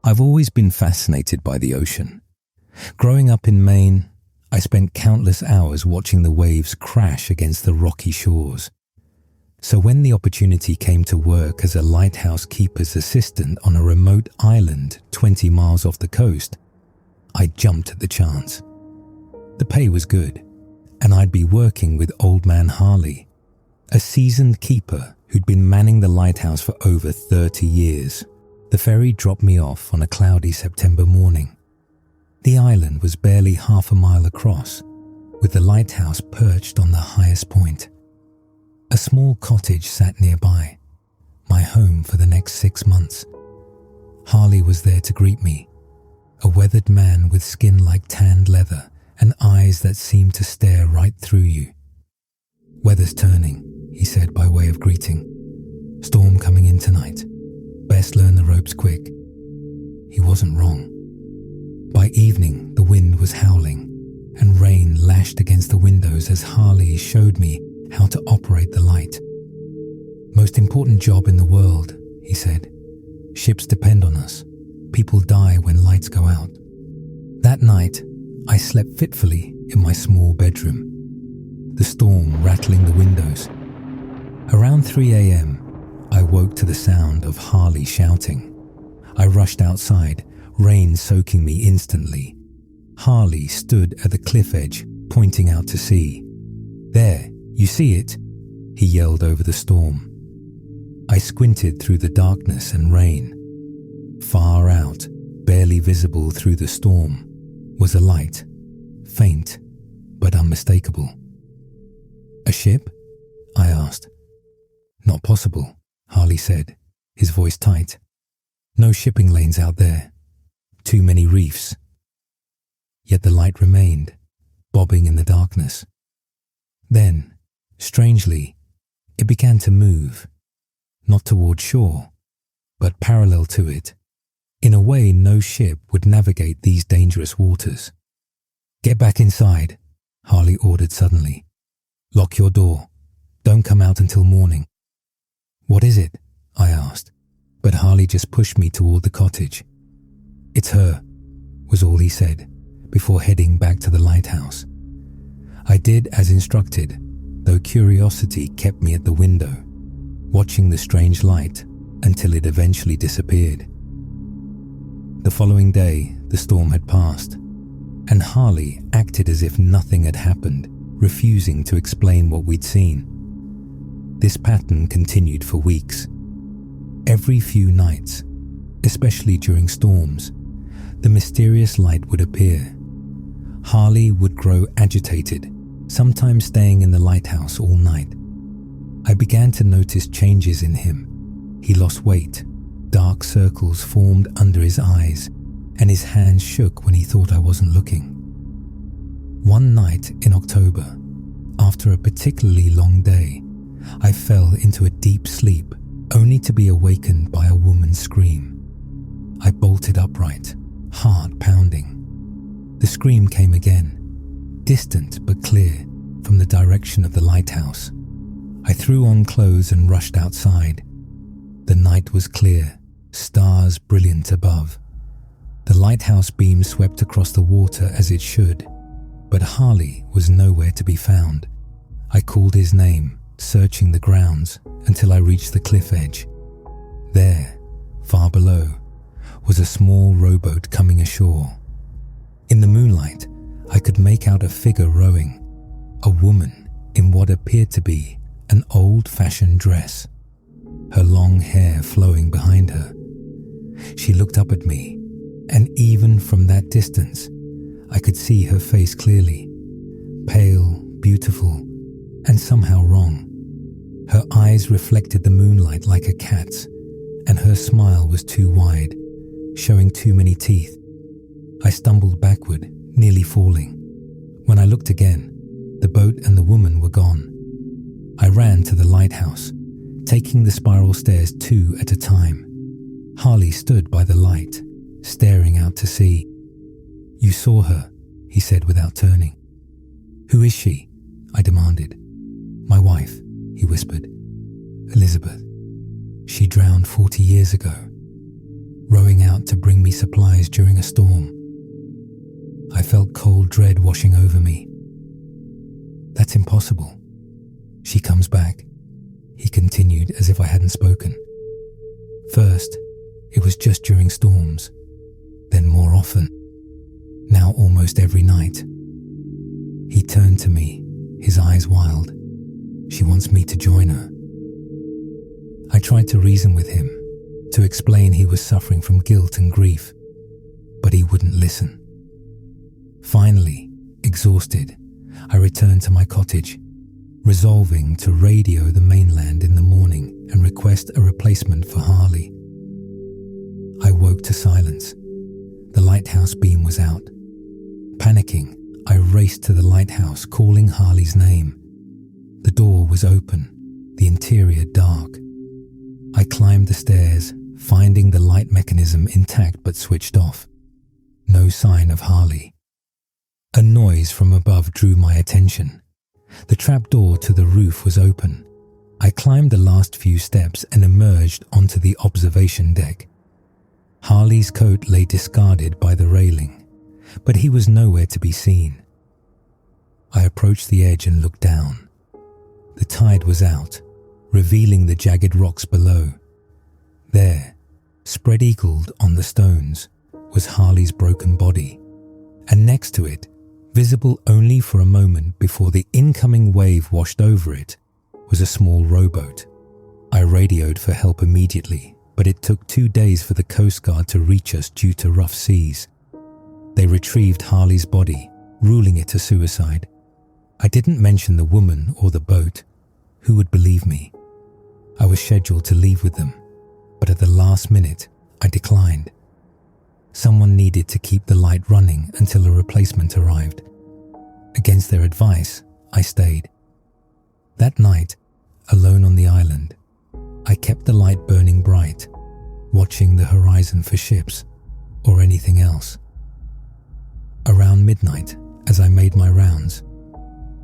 I've always been fascinated by the ocean. Growing up in Maine, I spent countless hours watching the waves crash against the rocky shores. So when the opportunity came to work as a lighthouse keeper's assistant on a remote island 20 miles off the coast, I jumped at the chance. The pay was good, and I'd be working with Old Man Harley, a seasoned keeper who'd been manning the lighthouse for over 30 years. The ferry dropped me off on a cloudy September morning. The island was barely half a mile across, with the lighthouse perched on the highest point. A small cottage sat nearby, my home for the next 6 months. Harley was there to greet me, a weathered man with skin like tanned leather and eyes that seemed to stare right through you. "Weather's turning," he said by way of greeting. "Storm coming in tonight. Best learn the ropes quick." He wasn't wrong. By evening, the wind was howling, and rain lashed against the windows as Harley showed me how to operate the light. "Most important job in the world," he said. "Ships depend on us. People die when lights go out." That night, I slept fitfully in my small bedroom, the storm rattling the windows. Around 3 a.m., I woke to the sound of Harley shouting. I rushed outside, rain soaking me instantly. Harley stood at the cliff edge, pointing out to sea. "There, you see it?" he yelled over the storm. I squinted through the darkness and rain. Far out, barely visible through the storm, was a light, faint but unmistakable. "A ship?" I asked. "Not possible," Harley said, his voice tight. "No shipping lanes out there. Too many reefs." Yet the light remained, bobbing in the darkness. Then, strangely, it began to move, not toward shore, but parallel to it, in a way no ship would navigate these dangerous waters. "Get back inside," Harley ordered suddenly. "Lock your door. Don't come out until morning." "What is it?" I asked, but Harley just pushed me toward the cottage. "It's her," was all he said, before heading back to the lighthouse. I did as instructed, though curiosity kept me at the window, watching the strange light until it eventually disappeared. The following day, the storm had passed, and Harley acted as if nothing had happened, refusing to explain what we'd seen. This pattern continued for weeks. Every few nights, especially during storms, the mysterious light would appear. Harley would grow agitated, sometimes staying in the lighthouse all night. I began to notice changes in him. He lost weight, dark circles formed under his eyes, and his hands shook when he thought I wasn't looking. One night in October, after a particularly long day, I fell into a deep sleep, only to be awakened by a woman's scream. I bolted upright, heart pounding. The scream came again, distant but clear, from the direction of the lighthouse. I threw on clothes and rushed outside. The night was clear, stars brilliant above. The lighthouse beam swept across the water as it should, but Harley was nowhere to be found. I called his name, searching the grounds until I reached the cliff edge. There, far below, was a small rowboat coming ashore. In the moonlight, I could make out a figure rowing, a woman in what appeared to be an old-fashioned dress, her long hair flowing behind her. She looked up at me, and even from that distance, I could see her face clearly, pale, beautiful, and somehow wrong. Her eyes reflected the moonlight like a cat's, and her smile was too wide, showing too many teeth. I stumbled backward, nearly falling. When I looked again, the boat and the woman were gone. I ran to the lighthouse, taking the spiral stairs 2 at a time. Harley stood by the light, staring out to sea. "You saw her," he said without turning. "Who is she?" I demanded. "My wife," he whispered. "Elizabeth. She drowned 40 years ago." rowing out to bring me supplies during a storm. I felt cold dread washing over me. That's impossible. She comes back, he continued as if I hadn't spoken. First, it was just during storms, then more often, now almost every night. He turned to me, his eyes wild. She wants me to join her. I tried to reason with him, to explain he was suffering from guilt and grief, but he wouldn't listen. Finally, exhausted, I returned to my cottage, resolving to radio the mainland in the morning and request a replacement for Harley. I woke to silence. The lighthouse beam was out. Panicking, I raced to the lighthouse, calling Harley's name. The door was open, the interior dark. I climbed the stairs, finding the light mechanism intact but switched off. No sign of Harley. A noise from above drew my attention. The trapdoor to the roof was open. I climbed the last few steps and emerged onto the observation deck. Harley's coat lay discarded by the railing, but he was nowhere to be seen. I approached the edge and looked down. The tide was out, revealing the jagged rocks below. There, spread-eagled on the stones, was Harley's broken body, and next to it, visible only for a moment before the incoming wave washed over it, was a small rowboat. I radioed for help immediately, but it took 2 days for the Coast Guard to reach us due to rough seas. They retrieved Harley's body, ruling it a suicide. I didn't mention the woman or the boat. Who would believe me? I was scheduled to leave with them, but at the last minute, I declined. Someone needed to keep the light running until a replacement arrived. Against their advice, I stayed. That night, alone on the island, I kept the light burning bright, watching the horizon for ships or anything else. Around midnight, as I made my rounds,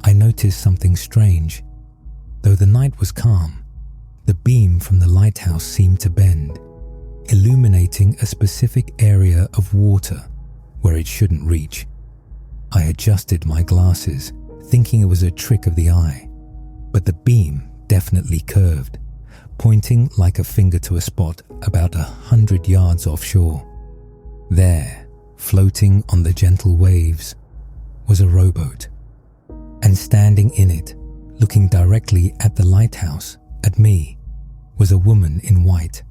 I noticed something strange. Though the night was calm, the beam from the lighthouse seemed to bend, illuminating a specific area of water where it shouldn't reach. I adjusted my glasses, thinking it was a trick of the eye, but the beam definitely curved, pointing like a finger to a spot about 100 yards offshore. There, floating on the gentle waves, was a rowboat, and standing in it, looking directly at the lighthouse, at me, was a woman in white,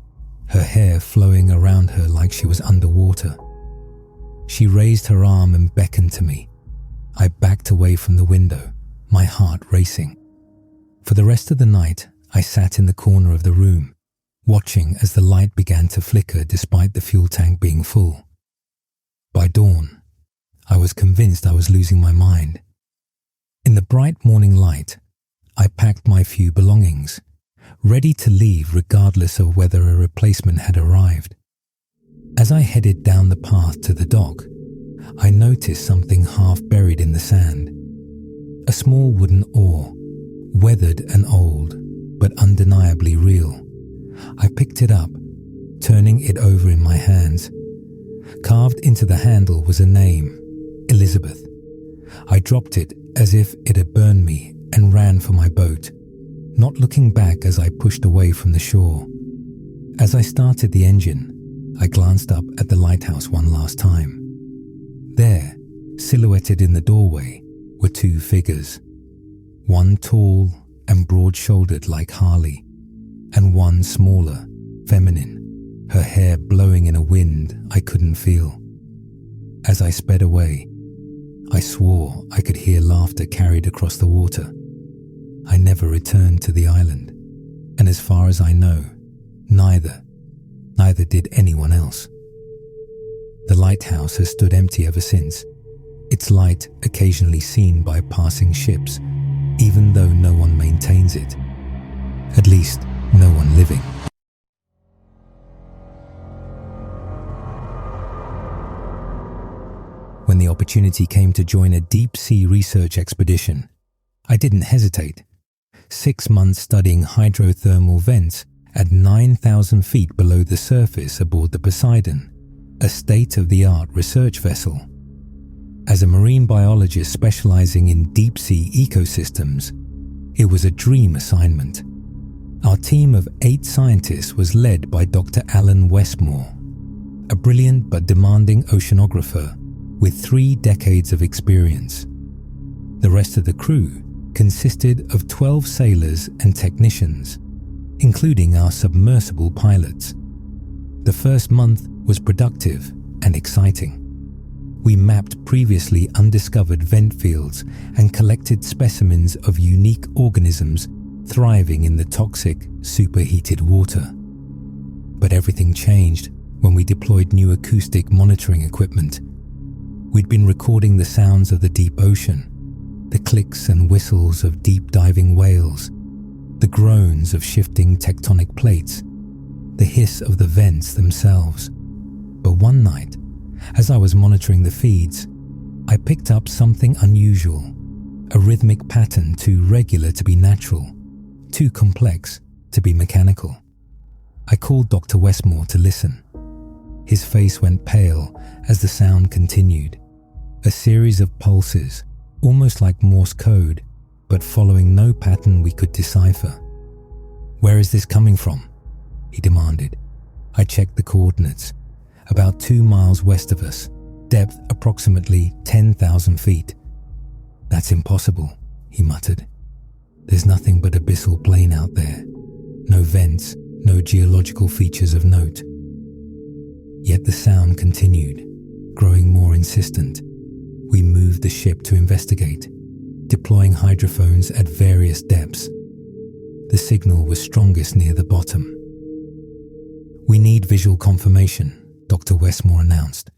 her hair flowing around her like she was underwater. She raised her arm and beckoned to me. I backed away from the window, my heart racing. For the rest of the night, I sat in the corner of the room, watching as the light began to flicker despite the fuel tank being full. By dawn, I was convinced I was losing my mind. In the bright morning light, I packed my few belongings, ready to leave regardless of whether a replacement had arrived. As I headed down the path to the dock, I noticed something half buried in the sand. A small wooden oar, weathered and old, but undeniably real. I picked it up, turning it over in my hands. Carved into the handle was a name, Elizabeth. I dropped it as if it had burned me and ran for my boat, not looking back as I pushed away from the shore. As I started the engine, I glanced up at the lighthouse one last time. There, silhouetted in the doorway, were 2 figures. One tall and broad-shouldered like Harley, and one smaller, feminine, her hair blowing in a wind I couldn't feel. As I sped away, I swore I could hear laughter carried across the water. I never returned to the island, and as far as I know, neither did anyone else. The lighthouse has stood empty ever since, its light occasionally seen by passing ships, even though no one maintains it. At least, no one living. When the opportunity came to join a deep-sea research expedition, I didn't hesitate. 6 months studying hydrothermal vents at 9,000 feet below the surface aboard the Poseidon, a state-of-the-art research vessel. As a marine biologist specializing in deep-sea ecosystems, it was a dream assignment. Our team of 8 scientists was led by Dr. Alan Westmore, a brilliant but demanding oceanographer with 3 decades of experience. The rest of the crew consisted of 12 sailors and technicians, including our submersible pilots. The first month was productive and exciting. We mapped previously undiscovered vent fields and collected specimens of unique organisms thriving in the toxic, superheated water. But everything changed when we deployed new acoustic monitoring equipment. We'd been recording the sounds of the deep ocean, the clicks and whistles of deep diving whales, the groans of shifting tectonic plates, the hiss of the vents themselves. But one night, as I was monitoring the feeds, I picked up something unusual, a rhythmic pattern too regular to be natural, too complex to be mechanical. I called Dr. Westmore to listen. His face went pale as the sound continued, a series of pulses, almost like Morse code, but following no pattern we could decipher. "Where is this coming from?" he demanded. I checked the coordinates. About 2 miles west of us, depth approximately 10,000 feet. "That's impossible," he muttered. "There's nothing but abyssal plain out there. No vents, no geological features of note." Yet the sound continued, growing more insistent. We moved the ship to investigate, deploying hydrophones at various depths. The signal was strongest near the bottom. "We need visual confirmation," Dr. Westmore announced.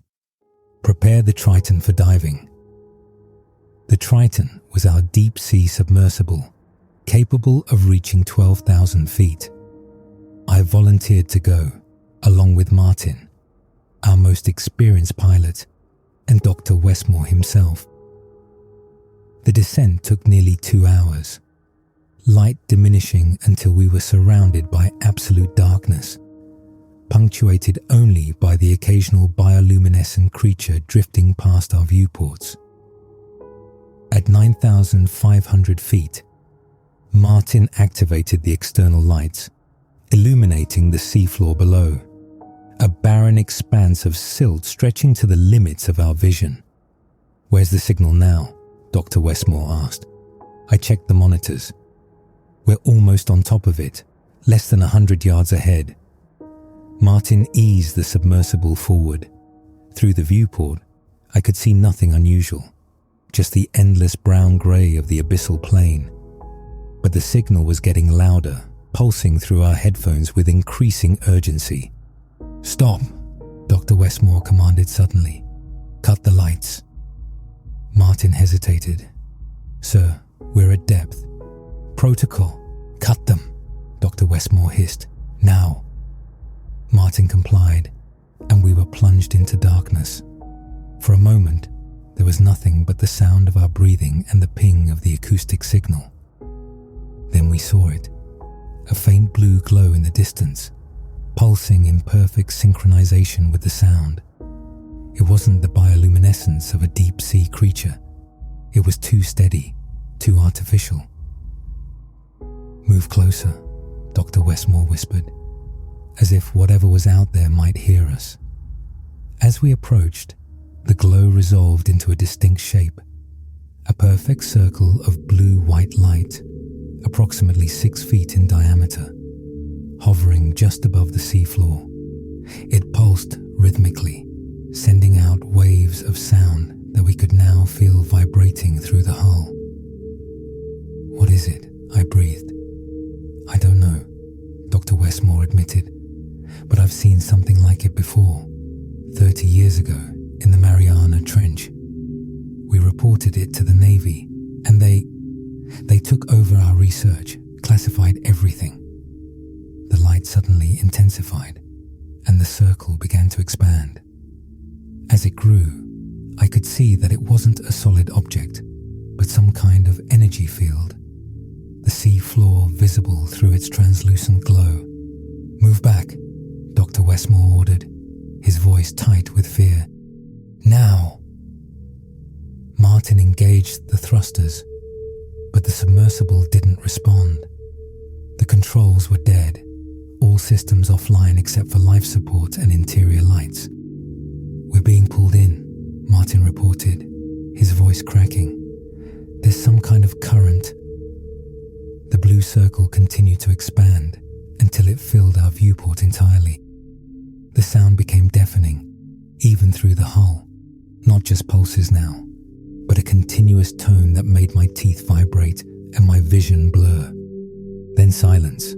"Prepare the Triton for diving." The Triton was our deep-sea submersible, capable of reaching 12,000 feet. I volunteered to go, along with Martin, our most experienced pilot, and Dr. Westmore himself. The descent took nearly 2 hours, light diminishing until we were surrounded by absolute darkness, punctuated only by the occasional bioluminescent creature drifting past our viewports. At 9,500 feet, Martin activated the external lights, illuminating the seafloor below, a barren expanse of silt stretching to the limits of our vision. "Where's the signal now?" Dr. Westmore asked. I checked the monitors. "We're almost on top of it, less than 100 yards ahead." Martin eased the submersible forward. Through the viewport, I could see nothing unusual, just the endless brown-grey of the abyssal plain. But the signal was getting louder, pulsing through our headphones with increasing urgency. "Stop," Dr. Westmore commanded suddenly. "Cut the lights." Martin hesitated. "Sir, we're at depth." "Protocol. Cut them," Dr. Westmore hissed. "Now." Martin complied, and we were plunged into darkness. For a moment, there was nothing but the sound of our breathing and the ping of the acoustic signal. Then we saw it, a faint blue glow in the distance, pulsing in perfect synchronization with the sound. It wasn't the bioluminescence of a deep-sea creature. It was too steady, too artificial. "Move closer," Dr. Westmore whispered, as if whatever was out there might hear us. As we approached, the glow resolved into a distinct shape, a perfect circle of blue-white light, approximately 6 feet in diameter, hovering just above the seafloor. It pulsed rhythmically, sending out waves of sound that we could now feel vibrating through the hull. "What is it?" I breathed. "I don't know," Dr. Westmore admitted, "but I've seen something like it before, 30 years ago in the Mariana Trench. We reported it to the Navy, and they took over our research, classified everything." The light suddenly intensified, and the circle began to expand. As it grew, I could see that it wasn't a solid object, but some kind of energy field, the sea floor visible through its translucent glow, "Move back," Dr. Westmore ordered, his voice tight with fear. "Now!" Martin engaged the thrusters, but the submersible didn't respond. The controls were dead, all systems offline except for life support and interior lights. "We're being pulled in," Martin reported, his voice cracking. "There's some kind of current." The blue circle continued to expand until it filled our viewport entirely. The sound became deafening, even through the hull, not just pulses now, but a continuous tone that made my teeth vibrate and my vision blur. Then silence.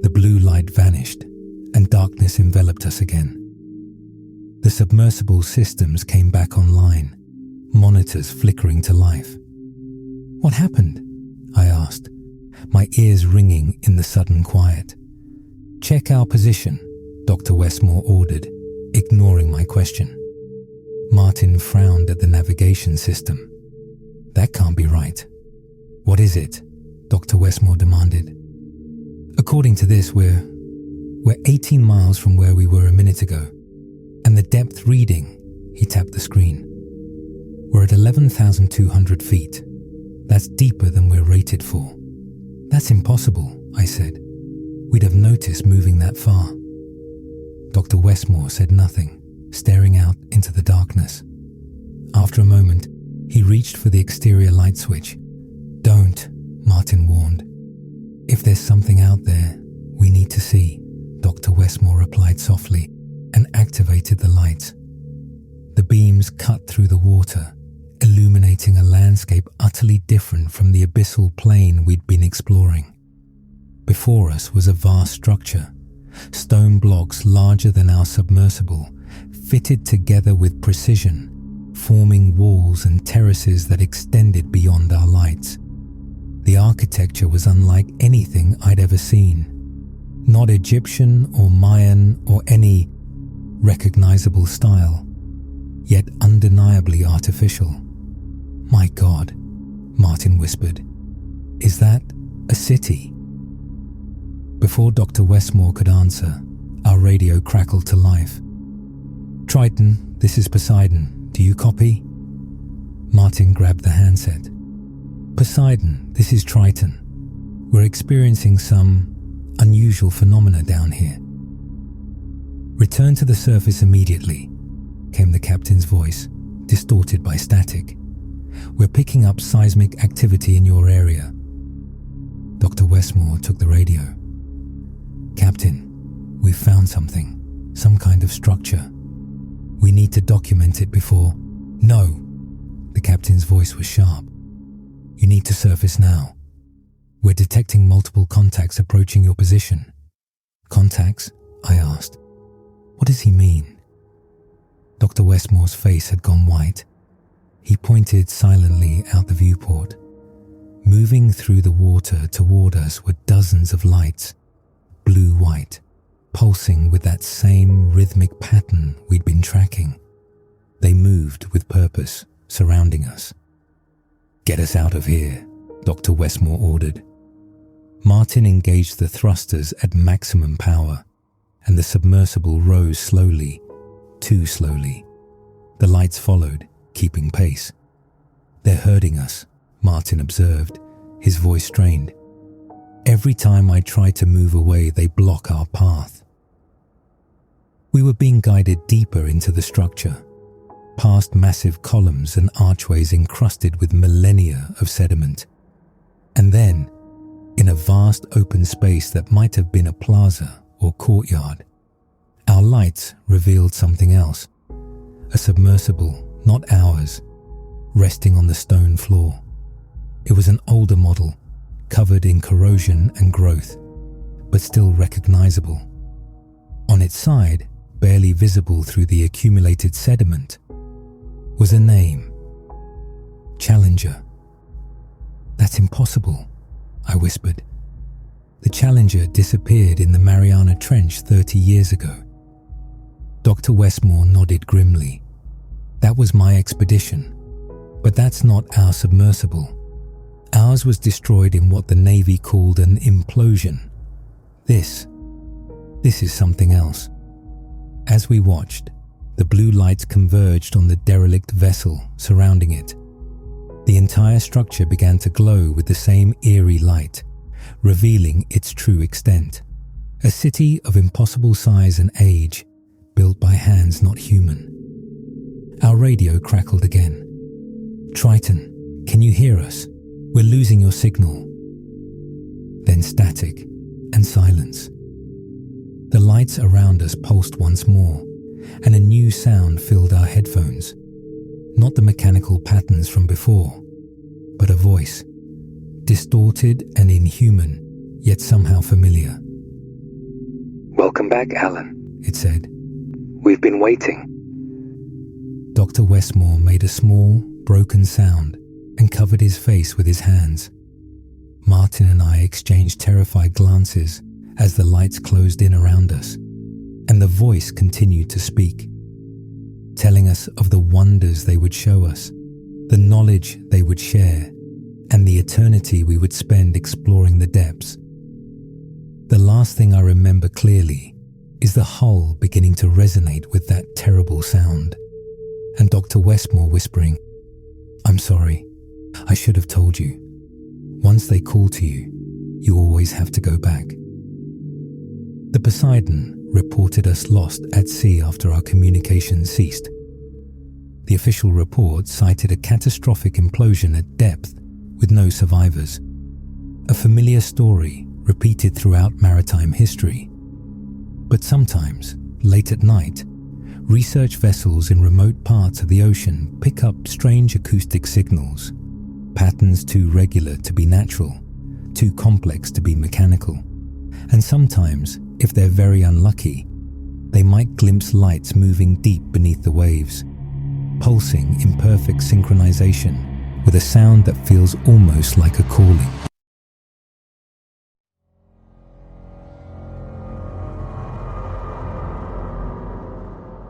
The blue light vanished, and darkness enveloped us again. The submersible systems came back online, monitors flickering to life. "What happened?" I asked, my ears ringing in the sudden quiet. "Check our position," Dr. Westmore ordered, ignoring my question. Martin frowned at the navigation system. "That can't be right." "What is it?" Dr. Westmore demanded. "According to this, we're 18 miles from where we were a minute ago. And the depth reading," he tapped the screen, "we're at 11,200 feet. That's deeper than we're rated for." "That's impossible," I said. "We'd have noticed moving that far." Dr. Westmore said nothing, staring out into the darkness. After a moment, he reached for the exterior light switch. "Don't," Martin warned. "If there's something out there, we need to see," Dr. Westmore replied softly and activated the lights. The beams cut through the water, illuminating a landscape utterly different from the abyssal plain we'd been exploring. Before us was a vast structure, stone blocks larger than our submersible, fitted together with precision, forming walls and terraces that extended beyond our lights. The architecture was unlike anything I'd ever seen. Not Egyptian or Mayan or any recognizable style, yet undeniably artificial. "My God," Martin whispered. "Is that a city?" Before Dr. Westmore could answer, our radio crackled to life. "Triton, this is Poseidon. Do you copy?" Martin grabbed the handset. "Poseidon, this is Triton. We're experiencing some unusual phenomena down here." "Return to the surface immediately," came the captain's voice, distorted by static. "We're picking up seismic activity in your area." Dr. Westmore took the radio. "Captain, we've found something, some kind of structure. We need to document it before—" "No," the captain's voice was sharp. "You need to surface now. We're detecting multiple contacts approaching your position." "Contacts?" I asked. "What does he mean?" Dr. Westmore's face had gone white. He pointed silently out the viewport. Moving through the water toward us were dozens of lights, blue-white, pulsing with that same rhythmic pattern we'd been tracking. They moved with purpose, surrounding us. "Get us out of here," Dr. Westmore ordered. Martin engaged the thrusters at maximum power, and the submersible rose slowly, too slowly. The lights followed, keeping pace. "They're hurting us," Martin observed, his voice strained. "Every time I try to move away, they block our path." We were being guided deeper into the structure, past massive columns and archways encrusted with millennia of sediment. And then, in a vast open space that might have been a plaza or courtyard, our lights revealed something else. A submersible, not ours, resting on the stone floor. It was an older model, covered in corrosion and growth, but still recognizable. On its side, barely visible through the accumulated sediment, was a name. Challenger. "That's impossible," I whispered. "The Challenger disappeared in the Mariana Trench 30 years ago." Dr. Westmore nodded grimly. "That was my expedition, but that's not our submersible. Ours was destroyed in what the Navy called an implosion. This," This is something else. As we watched, the blue lights converged on the derelict vessel surrounding it. The entire structure began to glow with the same eerie light, revealing its true extent. A city of impossible size and age, built by hands not human. Our radio crackled again. "Triton, can you hear us? We're losing your signal." Then static and silence. The lights around us pulsed once more, and a new sound filled our headphones. Not the mechanical patterns from before, but a voice, distorted and inhuman, yet somehow familiar. "Welcome back, Alan," it said. "We've been waiting." Dr. Westmore made a small, broken sound and covered his face with his hands. Martin and I exchanged terrified glances as the lights closed in around us, and the voice continued to speak, telling us of the wonders they would show us, the knowledge they would share, and the eternity we would spend exploring the depths. The last thing I remember clearly is the hull beginning to resonate with that terrible sound, and Dr. Westmore whispering, "I'm sorry, I should have told you. Once they call to you, you always have to go back." The Poseidon reported us lost at sea after our communication ceased. The official report cited a catastrophic implosion at depth with no survivors. A familiar story repeated throughout maritime history. But sometimes, late at night, research vessels in remote parts of the ocean pick up strange acoustic signals, patterns too regular to be natural, too complex to be mechanical. And sometimes, if they're very unlucky, they might glimpse lights moving deep beneath the waves, pulsing in perfect synchronization with a sound that feels almost like a calling.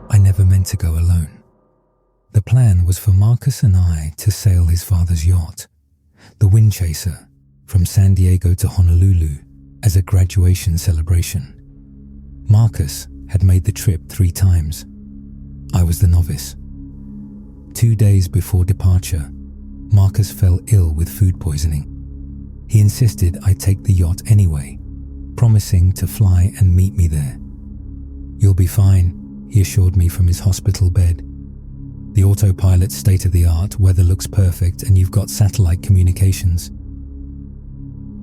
I never meant to go alone. The plan was for Marcus and I to sail his father's yacht, the Windchaser, from San Diego to Honolulu as a graduation celebration. Marcus had made the trip 3 times. I was the novice. 2 days before departure, Marcus fell ill with food poisoning. He insisted I take the yacht anyway, promising to fly and meet me there. "You'll be fine," he assured me from his hospital bed. "The autopilot's state-of-the-art, weather looks perfect, and you've got satellite communications."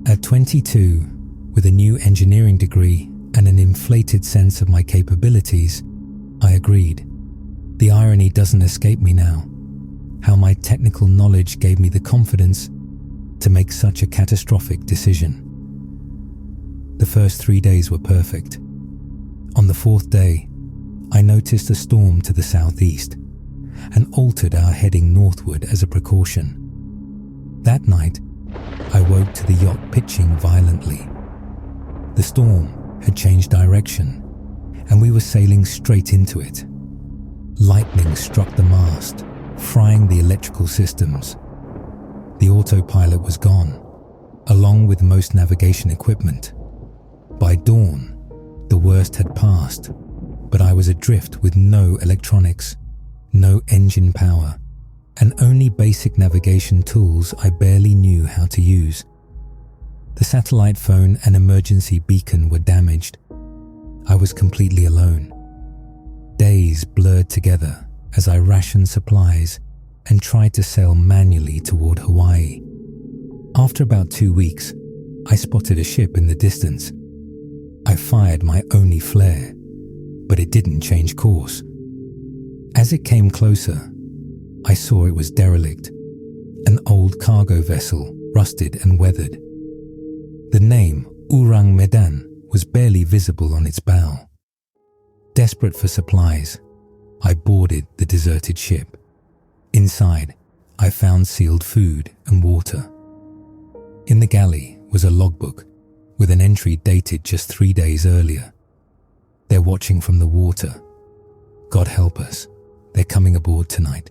At 22, with a new engineering degree and an inflated sense of my capabilities, I agreed. The irony doesn't escape me now, how my technical knowledge gave me the confidence to make such a catastrophic decision. The first 3 days were perfect. On the 4th day, I noticed a storm to the southeast and altered our heading northward as a precaution. That night, I woke to the yacht pitching violently. The storm had changed direction, and we were sailing straight into it. Lightning struck the mast, frying the electrical systems. The autopilot was gone, along with most navigation equipment. By dawn, the worst had passed, but I was adrift with no electronics, no engine power, and only basic navigation tools I barely knew how to use. The satellite phone and emergency beacon were damaged. I was completely alone. Days blurred together as I rationed supplies and tried to sail manually toward Hawaii. After about 2 weeks, I spotted a ship in the distance. I fired my only flare, but it didn't change course. As it came closer, I saw it was derelict, an old cargo vessel, rusted and weathered. The name Urang Medan was barely visible on its bow. Desperate for supplies, I boarded the deserted ship. Inside, I found sealed food and water. In the galley was a logbook with an entry dated just 3 days earlier. "They're watching from the water. God help us, they're coming aboard tonight."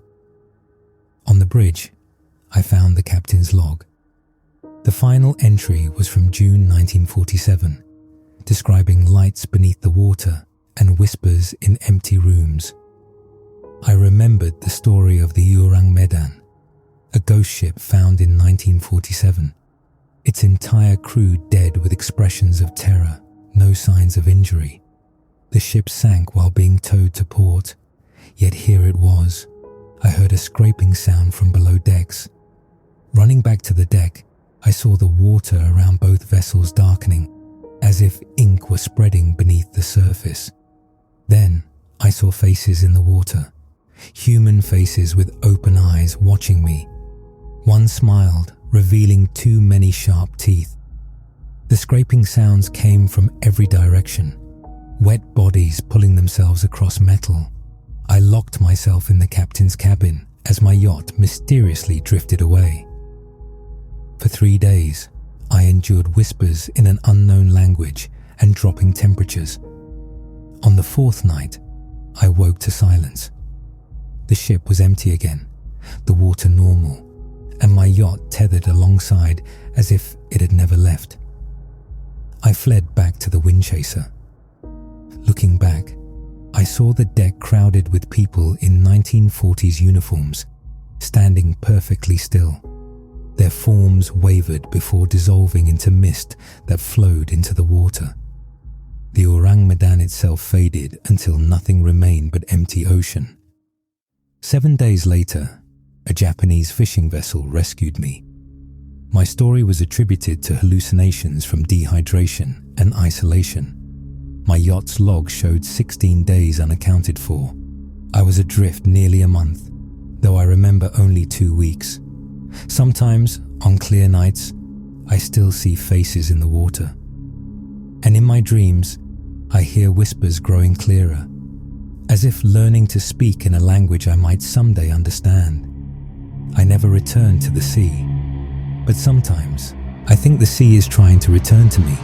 On the bridge, I found the captain's log. The final entry was from June 1947, describing lights beneath the water and whispers in empty rooms. I remembered the story of the Orang Medan, a ghost ship found in 1947, its entire crew dead with expressions of terror, no signs of injury. The ship sank while being towed to port, yet here it was. I heard a scraping sound from below decks. Running back to the deck, I saw the water around both vessels darkening, as if ink were spreading beneath the surface. Then I saw faces in the water, human faces with open eyes watching me. One smiled, revealing too many sharp teeth. The scraping sounds came from every direction, wet bodies pulling themselves across metal. I locked myself in the captain's cabin as my yacht mysteriously drifted away. For 3 days, I endured whispers in an unknown language and dropping temperatures. On the 4th night, I woke to silence. The ship was empty again, the water normal, and my yacht tethered alongside as if it had never left. I fled back to the wind chaser. Looking back, I saw the deck crowded with people in 1940s uniforms, standing perfectly still. Their forms wavered before dissolving into mist that flowed into the water. The Orang Medan itself faded until nothing remained but empty ocean. 7 days later, a Japanese fishing vessel rescued me. My story was attributed to hallucinations from dehydration and isolation. My yacht's log showed 16 days unaccounted for. I was adrift nearly a month, though I remember only 2 weeks. Sometimes, on clear nights, I still see faces in the water. And in my dreams, I hear whispers growing clearer, as if learning to speak in a language I might someday understand. I never returned to the sea, but sometimes I think the sea is trying to return to me.